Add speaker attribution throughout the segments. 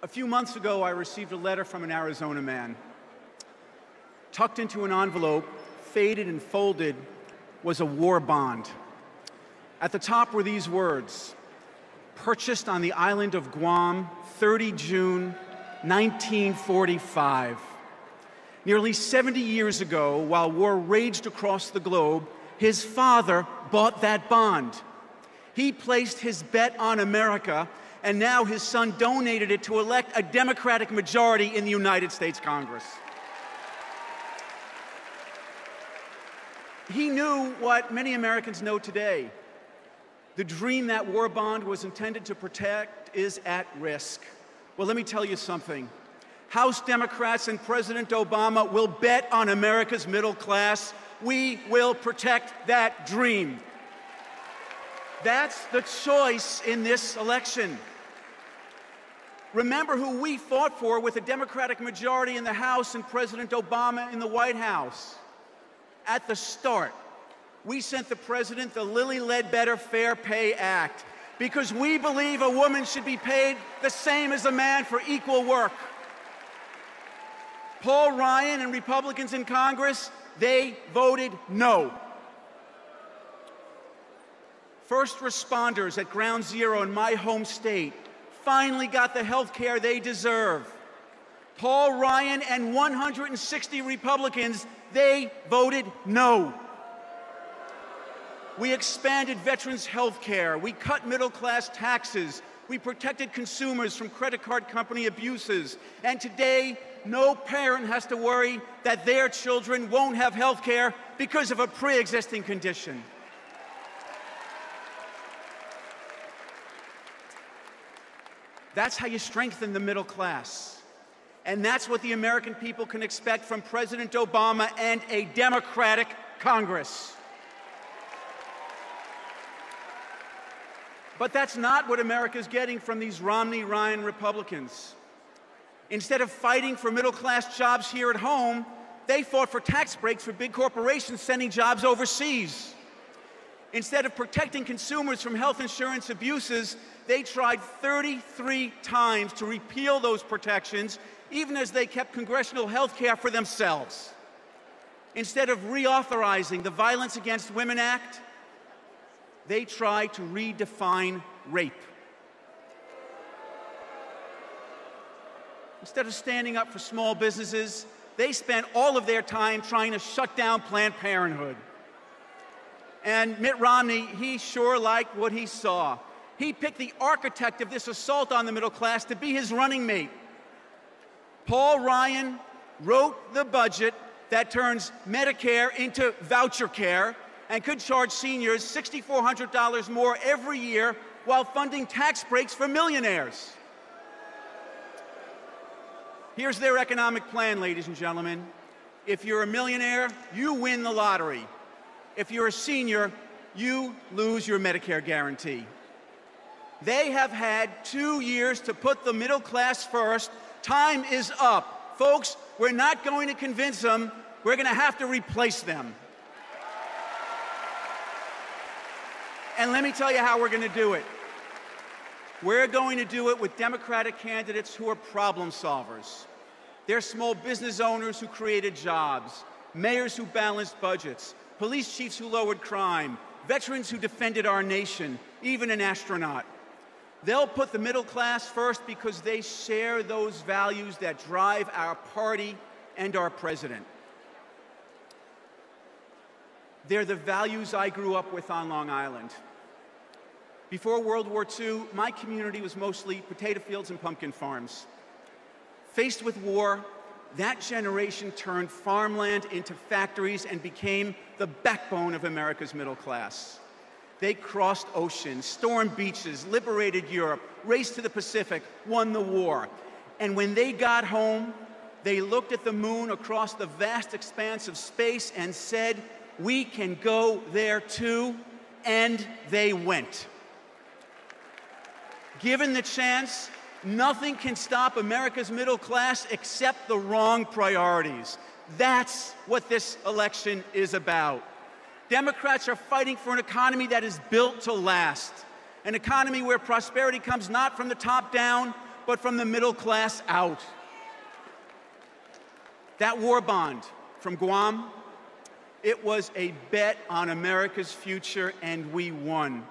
Speaker 1: A few months ago, I received a letter from an Arizona man. Tucked into an envelope, faded and folded, was a war bond. At the top were these words: purchased on the island of Guam, 30 June, 1945. Nearly 70 years ago, while war raged across the globe, his father bought that bond. He placed his bet on America, and now his son donated it to elect a Democratic majority in the United States Congress. He knew what many Americans know today. The dream that war bond was intended to protect is at risk. Well, let me tell you something. House Democrats and President Obama will bet on America's middle class. We will protect that dream. That's the choice in this election. Remember who we fought for with a Democratic majority in the House and President Obama in the White House. At the start, we sent the president the Lilly Ledbetter Fair Pay Act because we believe a woman should be paid the same as a man for equal work. Paul Ryan and Republicans in Congress, they voted no. First responders at Ground Zero in my home state finally got the health care they deserve. Paul Ryan and 160 Republicans, they voted no. We expanded veterans' health care. We cut middle-class taxes. We protected consumers from credit card company abuses. And today, no parent has to worry that their children won't have health care because of a pre-existing condition. That's how you strengthen the middle class. And that's what the American people can expect from President Obama and a Democratic Congress. But that's not what America's getting from these Romney-Ryan Republicans. Instead of fighting for middle-class jobs here at home, they fought for tax breaks for big corporations sending jobs overseas. Instead of protecting consumers from health insurance abuses, they tried 33 times to repeal those protections, even as they kept congressional health care for themselves. Instead of reauthorizing the Violence Against Women Act, they tried to redefine rape. Instead of standing up for small businesses, they spent all of their time trying to shut down Planned Parenthood. And Mitt Romney, he sure liked what he saw. He picked the architect of this assault on the middle class to be his running mate. Paul Ryan wrote the budget that turns Medicare into voucher care and could charge seniors $6,400 more every year while funding tax breaks for millionaires. Here's their economic plan, ladies and gentlemen. If you're a millionaire, you win the lottery. If you're a senior, you lose your Medicare guarantee. They have had 2 years to put the middle class first. Time is up. Folks, we're not going to convince them. We're going to have to replace them. And let me tell you how we're going to do it. We're going to do it with Democratic candidates who are problem solvers. They're small business owners who created jobs, mayors who balanced budgets, police chiefs who lowered crime, veterans who defended our nation, even an astronaut. They'll put the middle class first because they share those values that drive our party and our president. They're the values I grew up with on Long Island. Before World War II, my community was mostly potato fields and pumpkin farms. Faced with war, that generation turned farmland into factories and became the backbone of America's middle class. They crossed oceans, stormed beaches, liberated Europe, raced to the Pacific, won the war. And when they got home, they looked at the moon across the vast expanse of space and said, "We can go there too," and they went. Given the chance, nothing can stop America's middle class except the wrong priorities. That's what this election is about. Democrats are fighting for an economy that is built to last, an economy where prosperity comes not from the top down, but from the middle class out. That war bond from Guam, it was a bet on America's future, and we won.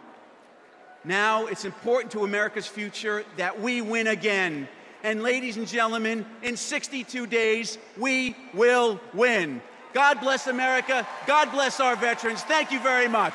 Speaker 1: Now it's important to America's future that we win again. And ladies and gentlemen, in 62 days, we will win. God bless America. God bless our veterans. Thank you very much.